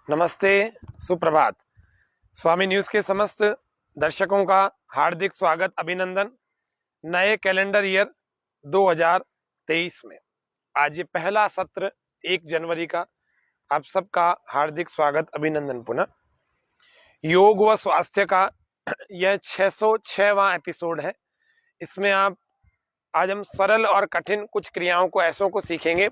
नमस्ते, सुप्रभात। स्वामी न्यूज के समस्त दर्शकों का हार्दिक स्वागत, अभिनंदन। नए कैलेंडर ईयर 2023 में आज ये पहला सत्र 1 जनवरी का, आप सबका हार्दिक स्वागत, अभिनंदन। पुनः योग व स्वास्थ्य का यह 606वां एपिसोड है। इसमें आज हम सरल और कठिन कुछ क्रियाओं को, ऐसों को सीखेंगे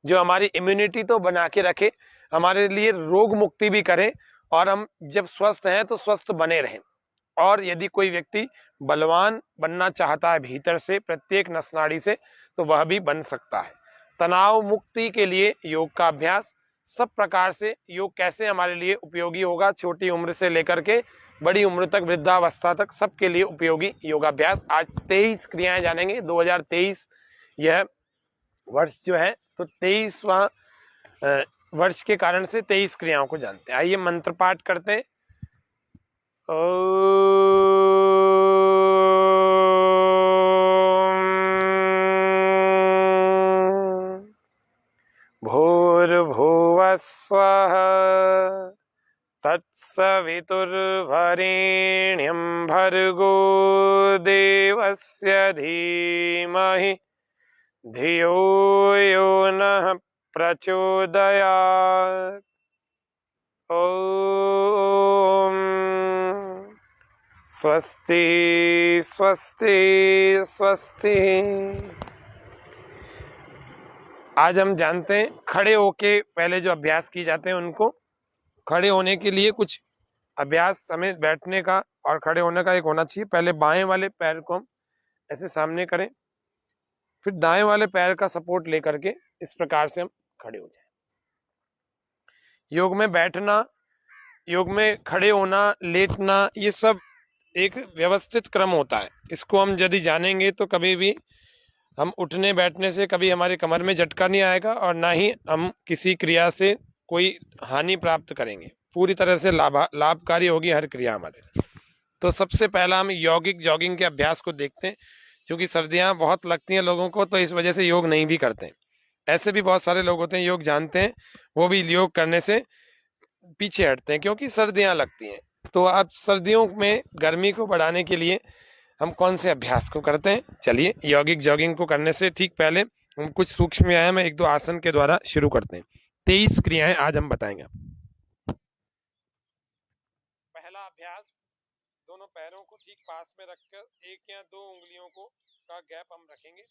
जो हमारी इम्यूनिटी तो बना के रखे, हमारे लिए रोग मुक्ति भी करें, और हम जब स्वस्थ हैं तो स्वस्थ बने रहें। और यदि कोई व्यक्ति बलवान बनना चाहता है भीतर से, प्रत्येक नस नाड़ी से, तो वह भी बन सकता है। तनाव मुक्ति के लिए योग का अभ्यास, सब प्रकार से योग कैसे हमारे लिए उपयोगी होगा, छोटी उम्र से लेकर के बड़ी उम्र तक, वृद्धावस्था तक, सबके लिए उपयोगी योगाभ्यास। आज 23 क्रियाएं जानेंगे। 2023 यह वर्ष जो है, तो 23वां वर्ष के कारण से 23 क्रियाओं को जानते हैं। आइए मंत्र पाठ करते हैं। भूर्भुवस्वः तत्सवितुर्वरेण्यं भर्गो देवस्य धीमहि धियो यो नः प्रचोदयात्। ओम स्वस्ति स्वस्ति स्वस्ति। आज हम जानते हैं खड़े होके पहले जो अभ्यास किए जाते हैं उनको। खड़े होने के लिए कुछ अभ्यास हमें बैठने का और खड़े होने का एक होना चाहिए। पहले बाएं वाले पैर को हम ऐसे सामने करें, फिर दाएं वाले पैर का सपोर्ट लेकर के इस प्रकार से हम खड़े हो जाएं। योग में बैठना, योग में खड़े होना, लेटना, ये सब एक व्यवस्थित क्रम होता है। इसको हम यदि जानेंगे तो कभी भी हम उठने बैठने से कभी हमारे कमर में झटका नहीं आएगा, और ना ही हम किसी क्रिया से कोई हानि प्राप्त करेंगे। पूरी तरह से लाभकारी होगी हर क्रिया हमारे लिए। तो सबसे पहला हम यौगिक जॉगिंग के अभ्यास को देखते हैं। क्योंकि सर्दियां बहुत लगती हैं लोगों को, तो इस वजह से योग नहीं भी करते हैं। ऐसे भी बहुत सारे लोग होते हैं योग जानते हैं, वो भी योग करने से पीछे हटते हैं क्योंकि सर्दियां लगती हैं। तो अब सर्दियों में गर्मी को बढ़ाने के लिए हम कौन से अभ्यास को करते हैं? चलिए, यौगिक जॉगिंग को करने से ठीक पहले हम कुछ सूक्ष्म व्यायाम 1-2 आसन के द्वारा शुरू करते हैं। 23 क्रियाएं आज हम बताएंगे। पहला अभ्यास, दोनों पैरों को ठीक पास में रखकर 1 या 2 उंगलियों को का गैप हम रखेंगे।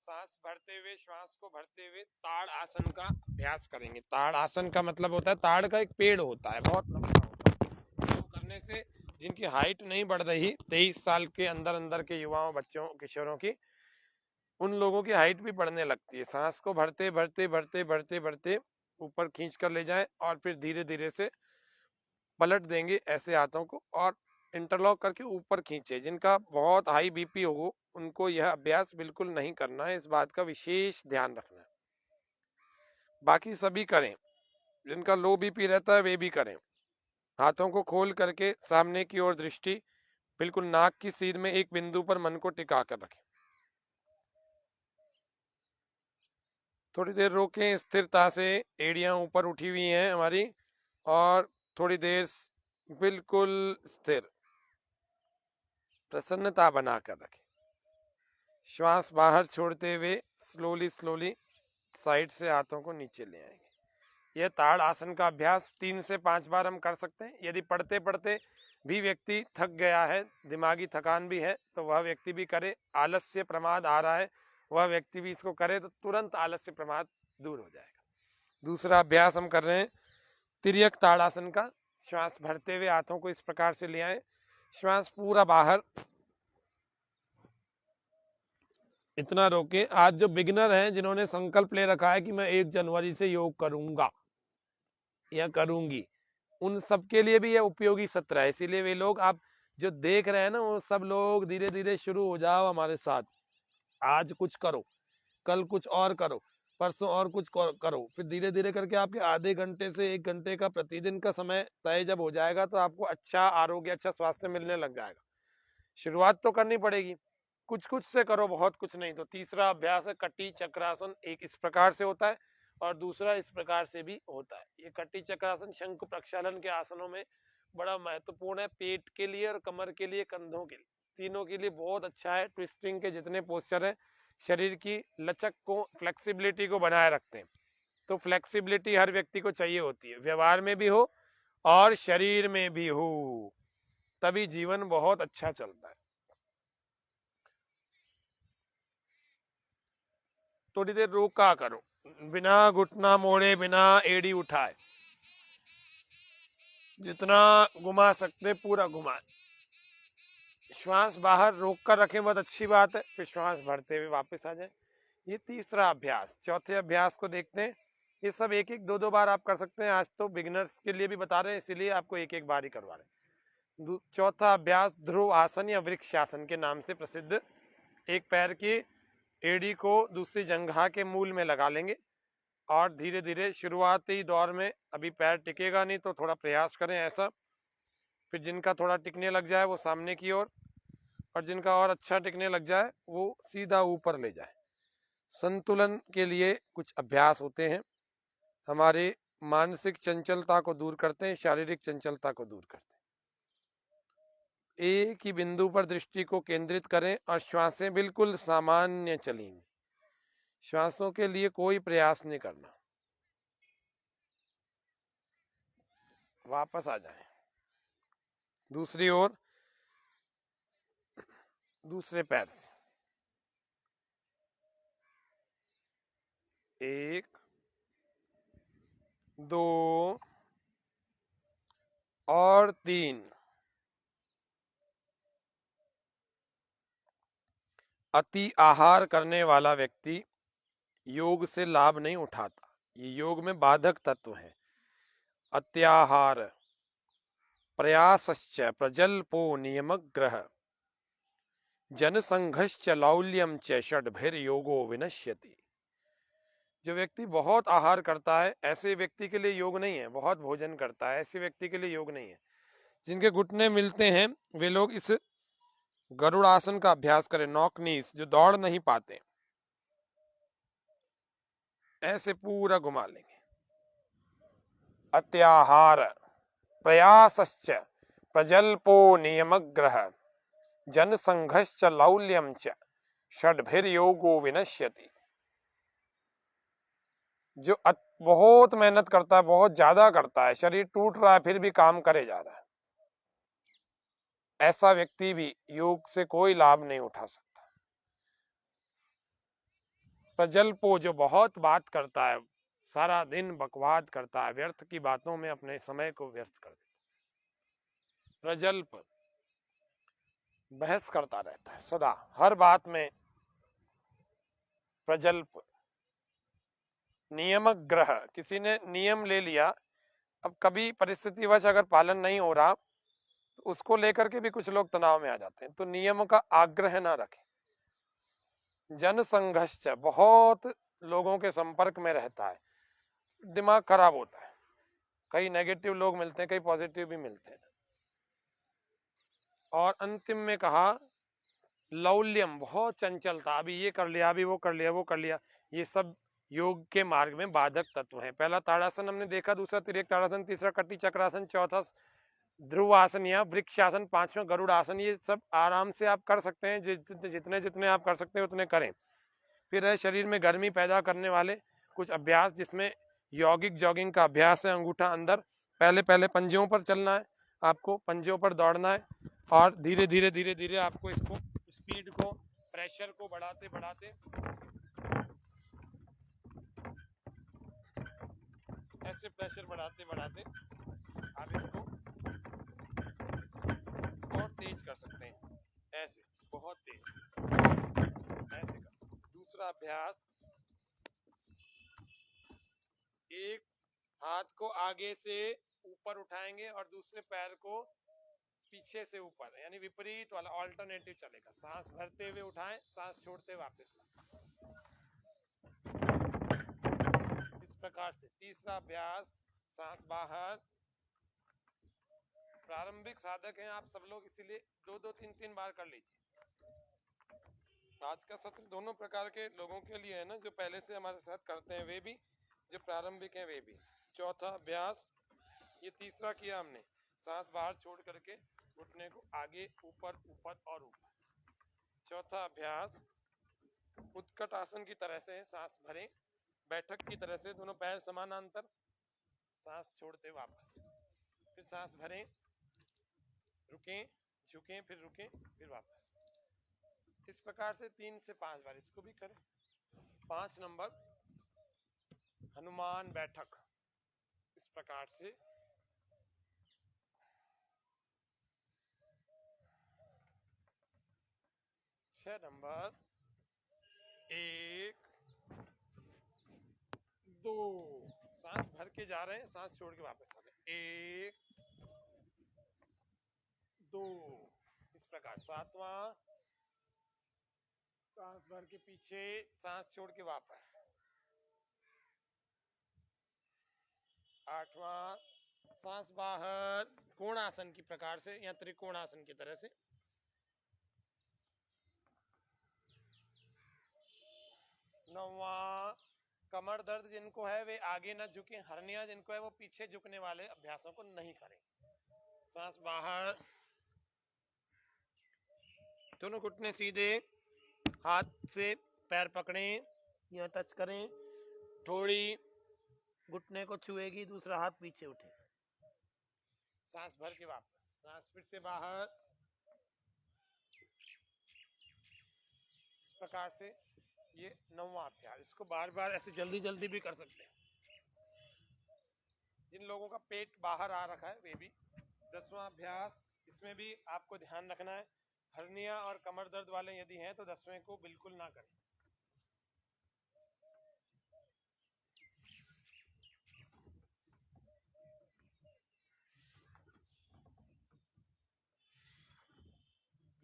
सांस भरते हुए, श्वास को भरते हुए ताड़ आसन का अभ्यास करेंगे। ताड़ आसन का मतलब होता है, ताड़ का एक पेड़ होता है, बहुत लंबा होता है। तो करने से जिनकी हाइट नहीं बढ़ रही, 23 साल के अंदर के युवाओं, बच्चों, किशोरों की, उन लोगों की हाइट भी बढ़ने लगती है। सांस को भरते भरते भरते भरते भरते ऊपर खींच कर ले जाए, और फिर धीरे धीरे से पलट देंगे ऐसे हाथों को, और इंटरलॉक करके ऊपर खींचे। जिनका बहुत हाई बीपी हो उनको यह अभ्यास बिल्कुल नहीं करना है, इस बात का विशेष ध्यान रखना है। बाकी सभी करें, जिनका लो बीपी रहता है वे भी करें। हाथों को खोल करके सामने की ओर दृष्टि, बिल्कुल नाक की सीध में एक बिंदु पर मन को टिका कर रखें। थोड़ी देर रोकें, स्थिरता से। एड़ियां ऊपर उठी हुई हैं हमारी, और थोड़ी देर बिल्कुल स्थिर, प्रसन्नता बनाकर रखें। श्वास बाहर छोड़ते हुए स्लोली स्लोली साइड से हाथों को नीचे ले आएंगे। यह ताड़ आसन का अभ्यास 3 से 5 बार हम कर सकते हैं। यदि पढ़ते पढ़ते भी व्यक्ति थक गया है, दिमागी थकान भी है, तो वह व्यक्ति भी करे। आलस्य प्रमाद आ रहा है, वह व्यक्ति भी इसको करे, तो तुरंत आलस्य प्रमाद दूर हो जाएगा। दूसरा अभ्यास हम कर रहे हैं तिर्यक ताड़ासन का। श्वास भरते हुए हाथों को इस प्रकार से ले आए, श्वास पूरा बाहर, इतना रोके। आज जो बिगिनर हैं, जिन्होंने संकल्प ले रखा है कि मैं 1 जनवरी से योग करूंगा या करूंगी, उन सबके लिए भी यह उपयोगी सत्र है। इसीलिए वे लोग आप जो देख रहे हैं ना, वो सब लोग धीरे धीरे शुरू हो जाओ हमारे साथ। आज कुछ करो, कल कुछ और करो, परसों और कुछ करो, फिर धीरे धीरे करके आपके आधे घंटे से 1 घंटे का प्रतिदिन का समय तय जब हो जाएगा, तो आपको अच्छा आरोग्य, अच्छा स्वास्थ्य मिलने लग जाएगा। शुरुआत तो करनी पड़ेगी, कुछ कुछ से करो, बहुत कुछ नहीं। तो तीसरा अभ्यास है कटी चक्रासन। एक इस प्रकार से होता है, और दूसरा इस प्रकार से भी होता है। ये कटी चक्रासन शंख प्रक्षालन के आसनों में बड़ा महत्वपूर्ण है, पेट के लिए और कमर के लिए, कंधों के लिए, तीनों के लिए बहुत अच्छा है। ट्विस्टिंग के जितने पोस्चर है शरीर की लचक को, फ्लेक्सिबिलिटी को बनाए रखते हैं। तो फ्लेक्सिबिलिटी हर व्यक्ति को चाहिए होती है, व्यवहार में भी हो और शरीर में भी हो, तभी जीवन बहुत अच्छा चलता है। थोड़ी देर रोका करो, बिना घुटना मोड़े, बिना एड़ी उठाए, जितना घुमा सकते पूरा घुमाए। श्वास बाहर रोक कर रखें, बहुत अच्छी बात है, फिर श्वास भरते हुए वापस आ जाए। ये तीसरा अभ्यास। चौथे अभ्यास को देखते हैं। ये सब एक एक दो दो बार आप कर सकते हैं। आज तो बिगिनर्स के लिए भी बता रहे हैं, इसीलिए आपको एक एक बार ही करवा रहे हैं। चौथा अभ्यास ध्रुव आसन या वृक्ष आसन के नाम से प्रसिद्ध। एक पैर की एड़ी को दूसरी जंघा के मूल में लगा लेंगे और धीरे धीरे शुरुआती दौर में अभी पैर टिकेगा नहीं, तो थोड़ा प्रयास करें ऐसा। फिर जिनका थोड़ा टिकने लग जाए वो सामने की ओर, और जिनका और अच्छा टिकने लग जाए वो सीधा ऊपर ले जाए। संतुलन के लिए कुछ अभ्यास होते हैं, हमारे मानसिक चंचलता को दूर करते हैं, शारीरिक चंचलता को दूर करते हैं। एक ही बिंदु पर दृष्टि को केंद्रित करें और श्वासें बिल्कुल सामान्य चलेंगी। श्वासों के लिए कोई प्रयास नहीं करना। वापस आ जाएं। दूसरी ओर, दूसरे पैर से 1 2 और 3। अति आहार करने वाला व्यक्ति योग से लाभ नहीं उठाता, ये योग में बाधक तत्व है। अत्याहार, प्रयासश्च प्रजल्पो नियमग्रह, जनसंघश्च लौल्यम च षड्भिर्योगो विनश्यति। जो व्यक्ति बहुत आहार करता है ऐसे व्यक्ति के लिए योग नहीं है। बहुत भोजन करता है ऐसे व्यक्ति के लिए योग नहीं है। जिनके घुटने मिलते हैं वे लोग इस गरुड़ासन का अभ्यास करें। नॉक नीस, जो दौड़ नहीं पाते, ऐसे पूरा घुमा लेंगे। अत्याहार, प्रयासश्च प्रजल्पो नियमग्रह, जनसंघश्च लौल्यम च षड्भिर्योगो विनश्यति। जो बहुत मेहनत करता है, बहुत ज्यादा करता है, शरीर टूट रहा है फिर भी काम करे जा रहा है, ऐसा व्यक्ति भी योग से कोई लाभ नहीं उठा सकता। प्रजल्पो, जो बहुत बात करता है, सारा दिन बकवाद करता है, व्यर्थ की बातों में अपने समय को व्यर्थ कर देता है। प्रजल्प, बहस करता रहता है सदा, हर बात में प्रजल्प। नियमग्रह, किसी ने नियम ले लिया, अब कभी परिस्थितिवश अगर पालन नहीं हो रहा तो उसको लेकर के भी कुछ लोग तनाव में आ जाते हैं, तो नियमों का आग्रह ना रखें। जनसंघर्ष, बहुत लोगों के संपर्क में रहता है, दिमाग खराब होता है। कई नेगेटिव लोग मिलते हैं, कई पॉजिटिव भी मिलते हैं। और अंतिम में कहा लौल्यम, बहुत चंचलता, अभी ये कर लिया, अभी वो कर लिया, वो कर लिया। ये सब योग के मार्ग में बाधक तत्व है। पहला ताड़ासन हमने देखा, दूसरा तिर्यक ताड़ासन, तीसरा कटी चक्रासन, चौथा ध्रुव आसन या वृक्ष आसन, पांचवा गरुड़ आसन। ये सब आराम से आप कर सकते हैं, जितने जितने आप कर सकते हैं उतने करें। फिर है शरीर में गर्मी पैदा करने वाले कुछ अभ्यास, जिसमें यौगिक जॉगिंग का अभ्यास है। अंगूठा अंदर, पहले पहले पंजों पर चलना है आपको, पंजों पर दौड़ना है, और धीरे धीरे धीरे धीरे आपको इसको स्पीड को, प्रेशर को बढ़ाते बढ़ाते, ऐसे प्रेशर बढ़ाते बढ़ाते आप इसको और तेज कर सकते हैं, ऐसे बहुत तेज, ऐसे कर सकते हैं। दूसरा अभ्यास, एक हाथ को आगे से ऊपर उठाएंगे और दूसरे पैर को पीछे से ऊपर, यानी विपरीत वाला, ऑल्टरनेटिव चलेगा। सांस भरते हुए उठाएं, सांस छोड़ते वापस लाएं, इस प्रकार से। तीसरा अभ्यास, सांस बाहर। प्रारंभिक साधक हैं आप सब लोग, इसीलिए दो दो तीन तीन बार कर लीजिए। आज का सत्र दोनों प्रकार के लोगों के लिए है ना, जो पहले से हमारे साथ करते हैं वे भी, जो प्रारंभिक है वे भी। चौथा अभ्यास, ये तीसरा किया हमने, सांस बाहर छोड़ करके घुटने को आगे ऊपर ऊपर और ऊपर। चौथा अभ्यास उत्कट आसन की तरह से, सांस भरें, बैठक की तरह से, दोनों पैर समानांतर, सांस छोड़ते वापस, फिर सांस भरें, रुकें, झुकें, फिर रुकें, फिर वापस। इस प्रकार से 3 से 5 बार इसको भी करें। 5 नंबर हनुमान बैठक, इस प्रकार से। छह नंबर 1 2, सांस भर के जा रहे हैं, सांस छोड़ के वापस आ रहे हैं, 1 2, इस प्रकार। 7वां, सांस भर के पीछे, सांस छोड़ के वापस। 8वां, सांस बाहर कोणासन की प्रकार से या त्रिकोणासन की तरह से। 9वां, कमर दर्द जिनको है वे आगे न झुके, हर्निया जिनको है वो पीछे झुकने वाले अभ्यासों को नहीं करें। सांस बाहर, दोनों घुटने सीधे, हाथ से पैर पकड़ें या टच करें, थोड़ी घुटने को छुएगी, दूसरा हाथ पीछे उठे। सांस भर के वापस, सांस फिर से बाहर, इस प्रकार से। ये 9वां अभ्यास, इसको बार बार ऐसे जल्दी जल्दी भी कर सकते हैं। जिन लोगों का पेट बाहर आ रखा है वे भी। 10वां अभ्यास, इसमें भी आपको ध्यान रखना है, हर्निया और कमर दर्द वाले यदि हैं तो 10वें को बिल्कुल ना करें।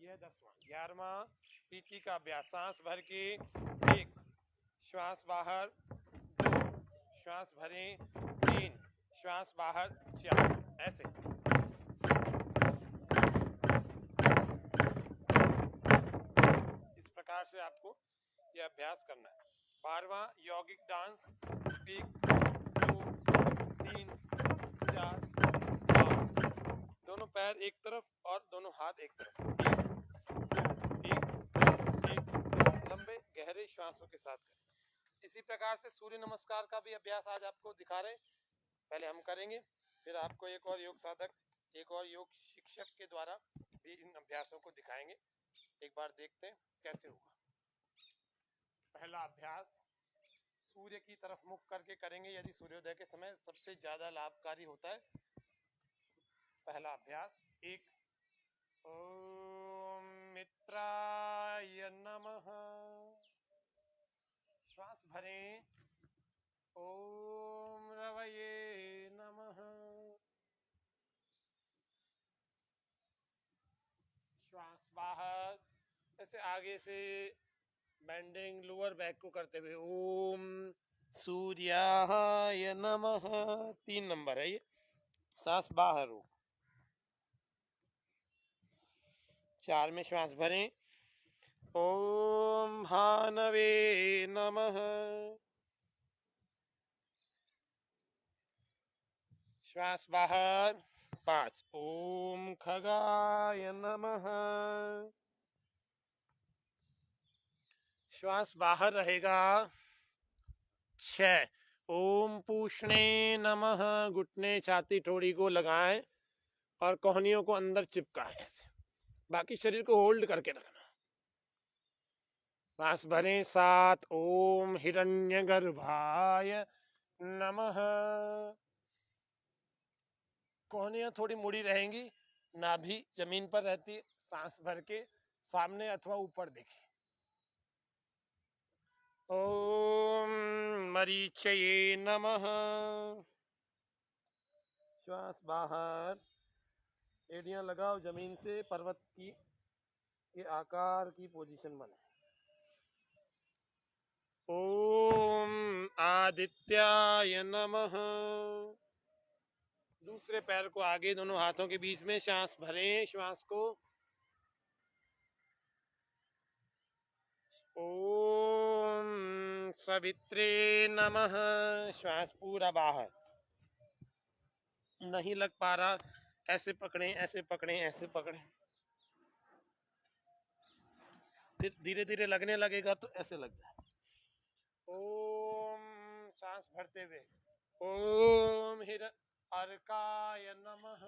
यह 10वां। 11वां पीटी का अभ्यास, सांस भर के 1, श्वास बाहर 2, श्वास भरें 3, श्वास बाहर 4, ऐसे। इस प्रकार से आपको यह अभ्यास करना है। 12वां यौगिक डांस, 1 2 3 4 5, दोनों पैर एक तरफ और दोनों हाथ एक तरफ, 1 2 1 2, लंबे गहरे श्वासों के साथ करें। इसी प्रकार से सूर्य नमस्कार का भी अभ्यास आज आपको दिखा रहे हैं, पहले हम करेंगे, फिर आपको एक और योग साधक, एक और योग शिक्षक के द्वारा भी इन अभ्यासों को दिखाएंगे। एक बार देखते हैं कैसे होगा। पहला अभ्यास सूर्य की तरफ मुख करके करेंगे, यदि सूर्योदय के समय सबसे ज्यादा लाभकारी होता है। पहला अभ्यास, 1 ओम मित्राय नमः, श्वास भरें, ओम रवये नमः, श्वास बाहर, ऐसे आगे से बेंडिंग लोअर बैक को करते हुए, ओम सूर्याय नमः। 3 नंबर है ये, सांस बाहर हो। 4 में श्वास भरें, ओम भानवे नमः, श्वास बाहर। 5 ओम खगाय नमः, श्वास बाहर रहेगा। 6 ओम पूष्णे नमः, घुटने छाती ठोड़ी को लगाएं और कोहनियों को अंदर चिपकाएं ऐसे, बाकी शरीर को होल्ड करके रखना। सांस भरें। 7 ओम हिरण्यगर्भाय नमः, कोहनियां थोड़ी मुड़ी रहेंगी, नाभि जमीन पर रहती, सांस भर के सामने अथवा ऊपर देखें। ओम मरीचये नमः, श्वास बाहर, एड़ियां लगाओ जमीन से, पर्वत की के आकार की पोजीशन बने। ओम आदित्याय नमः, दूसरे पैर को आगे दोनों हाथों के बीच में, सांस भरें, श्वास को। ओम सवित्रे नमः। श्वास पूरा बाहर, नहीं लग पा रहा, ऐसे पकड़ें, ऐसे पकड़ें, ऐसे पकड़ें, फिर धीरे धीरे लगने लगेगा तो ऐसे लग जाए। ओम, सांस भरते हुए ओम हिरण्यकाय नमः।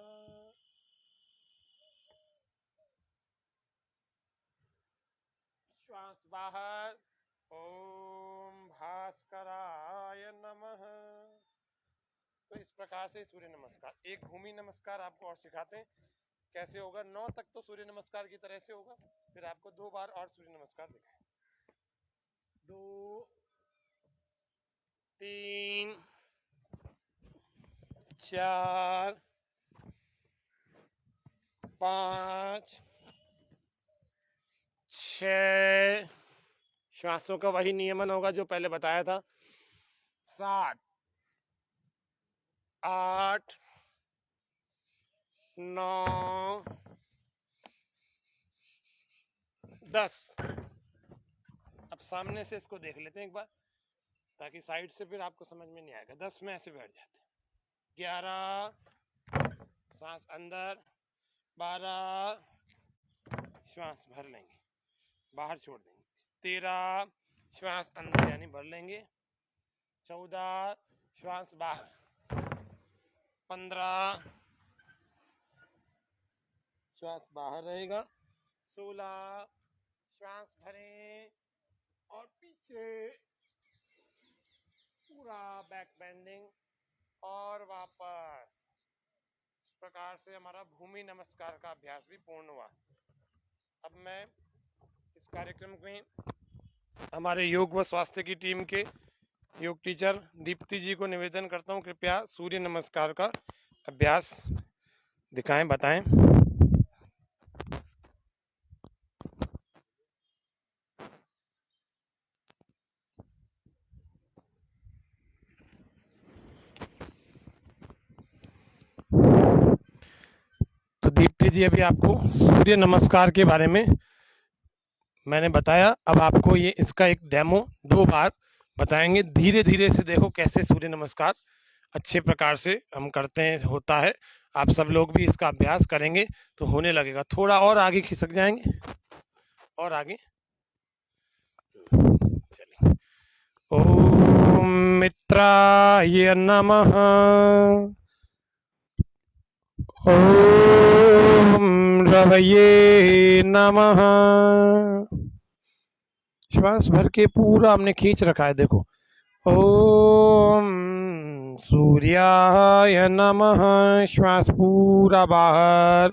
श्वास बाहर, ओम भास्कराय नमः। तो इस प्रकार से सूर्य नमस्कार, एक भूमि नमस्कार आपको और सिखाते हैं कैसे होगा। 9 तक तो सूर्य नमस्कार की तरह से होगा, फिर आपको 2 बार और सूर्य नमस्कार दिखाएं। 2 3 4 5 6, श्वासों का वही नियमन होगा जो पहले बताया था। 7 8 9 10। अब सामने से इसको देख लेते हैं एक बार, ताकि साइड से फिर आपको समझ में नहीं आएगा। 10 में ऐसे बैठ जाते हैं। 11 सांस अंदर, 12 श्वास भर लेंगे, बाहर छोड़ देंगे। 13 श्वास अंदर यानी भर लेंगे। 14 श्वास बाहर। 15 श्वास बाहर रहेगा। 16 श्वास भरें और पीछे पूरा बैक बेंडिंग और वापस। इस प्रकार से हमारा भूमि नमस्कार का अभ्यास भी पूर्ण हुआ। अब मैं इस कार्यक्रम में हमारे योग व स्वास्थ्य की टीम के योग टीचर दीप्ति जी को निवेदन करता हूँ, कृपया सूर्य नमस्कार का अभ्यास दिखाएं, बताएं। तो दीप्ति जी, अभी आपको सूर्य नमस्कार के बारे में मैंने बताया। अब आपको ये इसका एक डेमो 2 बार बताएंगे। धीरे धीरे से देखो कैसे सूर्य नमस्कार अच्छे प्रकार से हम करते हैं, होता है। आप सब लोग भी इसका अभ्यास करेंगे तो होने लगेगा। थोड़ा और आगे खिसक जाएंगे, और आगे चलिए। ओम मित्राय नमः। ओम रवये नमः। श्वास भर के पूरा हमने खींच रखा है, देखो। ओम सूर्याय नमः। श्वास पूरा बाहर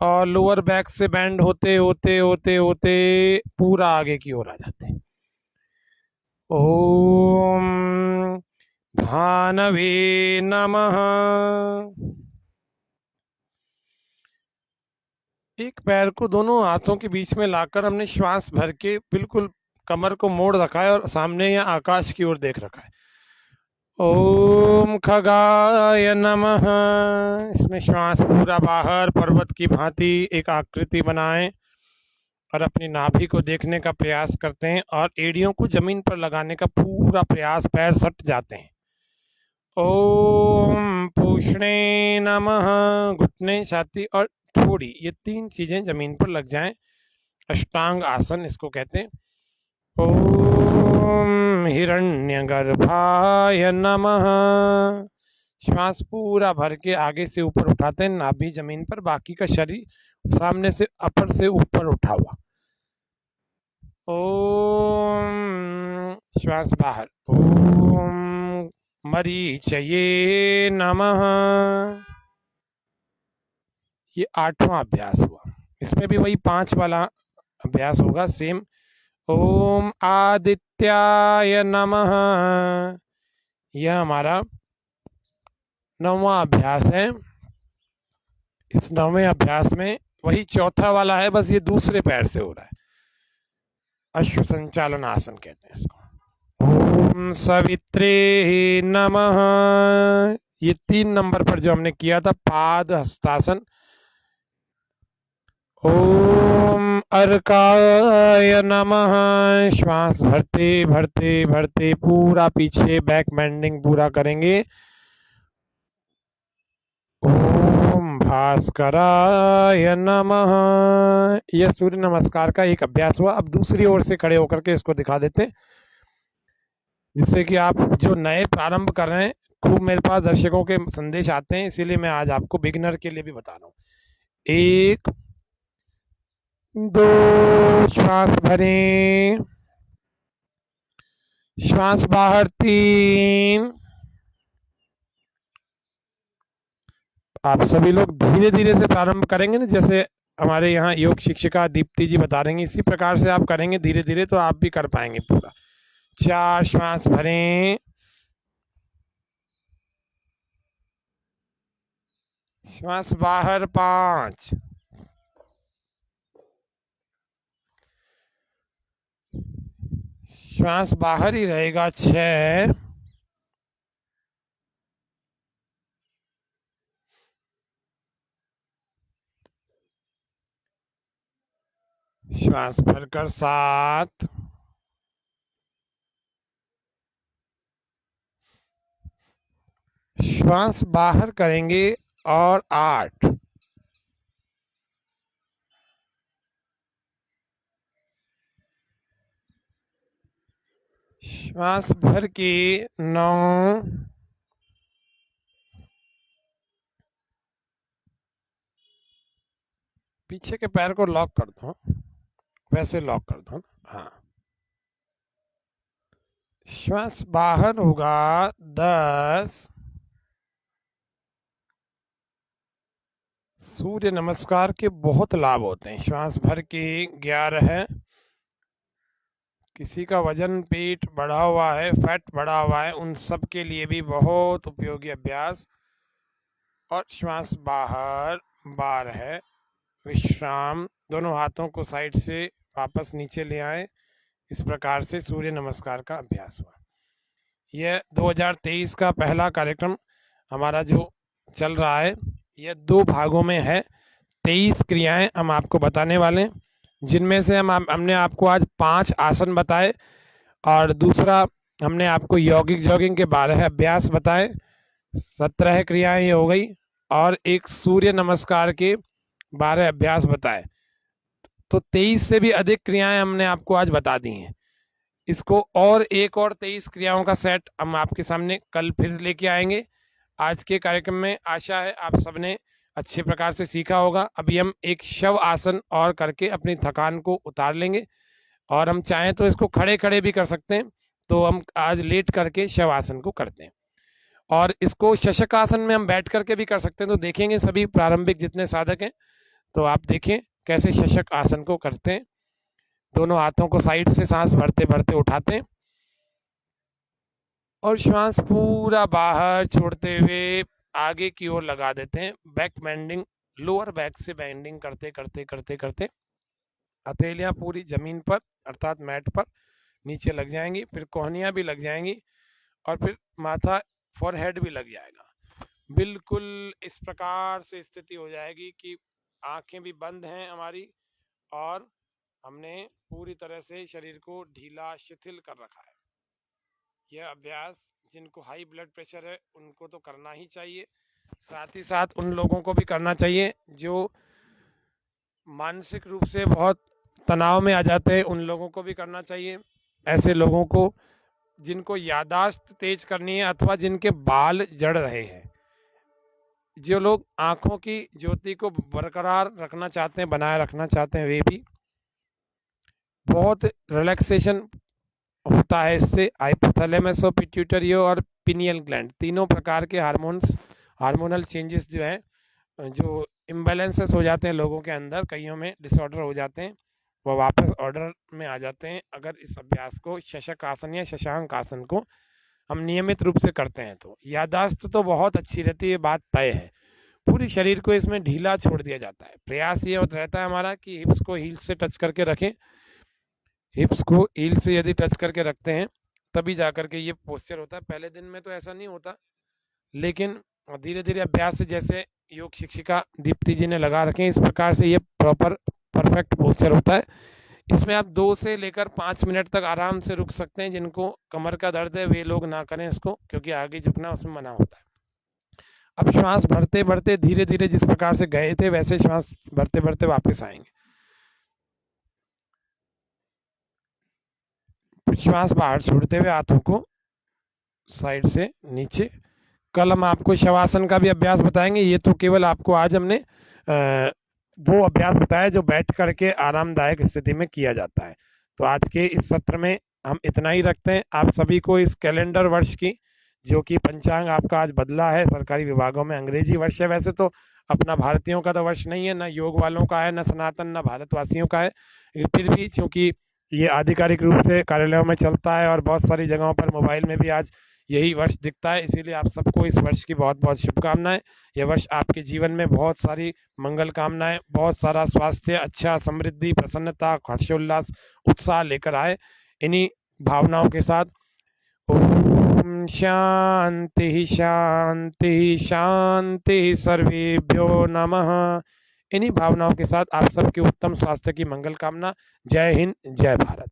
और लोअर बैक से बैंड होते होते होते होते पूरा आगे की ओर आ जाते हैं। ओम भानवे नमः। एक पैर को दोनों हाथों के बीच में लाकर हमने श्वास भर के बिल्कुल कमर को मोड़ रखा है और सामने या आकाश की ओर देख रखा है। ओम खगाय नमः। इसमें श्वास पूरा बाहर पर्वत की भांति एक आकृति बनाएं और अपनी नाभि को देखने का प्रयास करते हैं और एड़ियों को जमीन पर लगाने का पूरा प्रयास, पैर सट जाते हैं। ओम पूषणे नमः। घुटने, छाती और थोड़ी, ये 3 चीजें जमीन पर लग जाएं। अष्टांग आसन इसको कहते हैं। ओम हिरण्यगर्भाय नमः। श्वास पूरा भर के आगे से ऊपर उठाते हैं, नाभि जमीन पर, बाकी का शरीर सामने से अपर से ऊपर उठा हुआ। ओम श्वास बाहर। ओम मरीचये नमः। ये 8वां अभ्यास हुआ। इसमें भी वही 5 वाला अभ्यास होगा, सेम। ओम आदित्याय नमः। यह हमारा 9वां अभ्यास है। इस 9वें अभ्यास में वही 4था वाला है, बस ये दूसरे पैर से हो रहा है। अश्व संचालन आसन कहते हैं इसको। ओम सवित्रे नमः। ये 3 नंबर पर जो हमने किया था, पाद हस्तासन। ओम अर्काय नमः। श्वास भरते भरते भरते पूरा पीछे बैक बेंडिंग पूरा करेंगे। ओम भास्कराय नमः। यह सूर्य नमस्कार का एक अभ्यास हुआ। अब दूसरी ओर से खड़े होकर के इसको दिखा देते हैं, जिससे कि आप जो नए प्रारंभ कर रहे हैं, खूब मेरे पास दर्शकों के संदेश आते हैं, इसीलिए मैं आज आपको बिगिनर के लिए भी बता रहा हूँ। 1 2 श्वास भरें, श्वास बाहर 3। आप सभी लोग धीरे धीरे से प्रारंभ करेंगे ना, जैसे हमारे यहाँ योग शिक्षिका दीप्ति जी बता रही हैं, इसी प्रकार से आप करेंगे धीरे धीरे, तो आप भी कर पाएंगे पूरा। 4 श्वास भरें, श्वास बाहर 5, श्वास बाहर ही रहेगा 6, श्वास भरकर 7, श्वास बाहर करेंगे और 8, श्वास भर के 9, पीछे के पैर को लॉक कर दो, वैसे लॉक कर दो। हाँ, श्वास बाहर होगा 10। सूर्य नमस्कार के बहुत लाभ होते हैं। श्वास भर के 11 है। किसी का वजन पेट बढ़ा हुआ है, फैट बढ़ा हुआ है, उन सब के लिए भी बहुत उपयोगी अभ्यास। और श्वास बाहर 12 है। विश्राम, दोनों हाथों को साइड से वापस नीचे ले आए। इस प्रकार से सूर्य नमस्कार का अभ्यास हुआ। यह 2023 का पहला कार्यक्रम हमारा जो चल रहा है, यह 2 भागों में है। 23 क्रियाएं हम आपको बताने वाले हैं, जिनमें से हमने आपको आज 5 आसन बताए, और दूसरा हमने आपको यौगिक जॉगिंग के 12 अभ्यास बताए। 17 क्रियाएं ये हो गई, और एक सूर्य नमस्कार के 12 अभ्यास बताए। तो 23 से भी अधिक क्रियाएं हमने आपको आज बता दी हैं। इसको और 23 क्रियाओं का सेट हम आपके सामने कल फिर लेके आएंगे। आज के कार्यक्रम में आशा है आप सबने अच्छे प्रकार से सीखा होगा। अभी हम एक शव आसन और करके अपनी थकान को उतार लेंगे, और हम चाहें तो इसको खड़े खड़े भी कर सकते हैं, तो हम आज लेट करके शव आसन को करते हैं। और इसको शशक आसन में हम बैठ करके भी कर सकते हैं। तो देखेंगे सभी प्रारंभिक जितने साधक हैं, तो आप देखें कैसे शशक आसन को करते हैं। दोनों हाथों को साइड से सांस भरते भरते उठाते हैं, और श्वास पूरा बाहर छोड़ते हुए आगे की ओर लगा देते हैं। बैक बेंडिंग, लोअर बैक से बेंडिंग करते करते करते करते हथेलियां पूरी जमीन पर अर्थात मैट पर नीचे लग जाएंगी, फिर कोहनियां भी लग जाएंगी, और फिर माथा फॉरहेड भी लग जाएगा। बिल्कुल इस प्रकार से स्थिति हो जाएगी कि आंखें भी बंद हैं हमारी, और हमने पूरी तरह से शरीर को ढीला शिथिल कर रखा है। यह अभ्यास जिनको हाई ब्लड प्रेशर है उनको तो करना ही चाहिए, साथ ही साथ उन लोगों को भी करना चाहिए जो मानसिक रूप से बहुत तनाव में आ जाते हैं, उन लोगों को भी करना चाहिए। ऐसे लोगों को जिनको यादाश्त तेज करनी है, अथवा जिनके बाल जड़ रहे हैं, जो लोग आंखों की ज्योति को बरकरार रखना चाहते हैं, बनाए रखना चाहते हैं, वे भी बहुत रिलैक्सेशन होता है इससे। हाइपोथैलेमस और पिट्यूटरी और पिनियल ग्लैंड, तीनों प्रकार के हार्मोनल चेंजेस जो है, जो इम्बैलेंसेस हो जाते हैं लोगों के अंदर, कईयों में डिसऑर्डर हो जाते हैं, वो वापस ऑर्डर में आ जाते हैं अगर इस अभ्यास को, शशक आसन या शशांक आसन को हम नियमित रूप से करते हैं। तो यादाश्त तो बहुत अच्छी रहती है, बात तय है। पूरी शरीर को इसमें ढीला छोड़ दिया जाता है। प्रयास ये रहता है हमारा कि हिप्स को हील से टच करके रखें। हिप्स को हील से यदि टच करके रखते हैं तभी जाकर के ये पोस्चर होता है। पहले दिन में तो ऐसा नहीं होता, लेकिन धीरे धीरे अभ्यास से, जैसे योग शिक्षिका दीप्ति जी ने लगा रखे हैं, इस प्रकार से ये प्रॉपर परफेक्ट पोस्चर होता है। इसमें आप 2 से लेकर 5 मिनट तक आराम से रुक सकते हैं। जिनको कमर का दर्द है वे लोग ना करें इसको, क्योंकि आगे झुकना उसमें मना होता है। अब श्वास भरते भरते धीरे धीरे जिस प्रकार से गए थे वैसे श्वास भरते भरते वापस आएंगे। श्वास बाहर छोड़ते हुए हाथों को साइड से नीचे। कल हम आपको शवासन का भी अभ्यास बताएंगे। ये तो केवल आपको आज हमने वो अभ्यास बताया जो बैठ करके आरामदायक स्थिति में किया जाता है। तो आज के इस सत्र में हम इतना ही रखते हैं। आप सभी को इस कैलेंडर वर्ष की, जो कि पंचांग आपका आज बदला है, सरकारी विभागों में अंग्रेजी वर्ष है, वैसे तो अपना भारतीयों का तो वर्ष नहीं है, ना योग वालों का है, ना सनातन, ना भारतवासियों का है, फिर भी क्योंकि ये आधिकारिक रूप से कार्यालयों में चलता है और बहुत सारी जगहों पर मोबाइल में भी आज यही वर्ष दिखता है, इसीलिए आप सबको इस वर्ष की बहुत बहुत शुभकामनाएं। यह वर्ष आपके जीवन में बहुत सारी मंगल कामनाएं, बहुत सारा स्वास्थ्य, अच्छा, समृद्धि, प्रसन्नता, हर्षोल्लास, उत्साह लेकर आए। इन्हीं भावनाओं के साथ ओम शांति शांति शांति सर्वेभ्यो नमः। इन्हीं भावनाओं के साथ आप सबके उत्तम स्वास्थ्य की मंगल कामना। जय हिंद, जय भारत।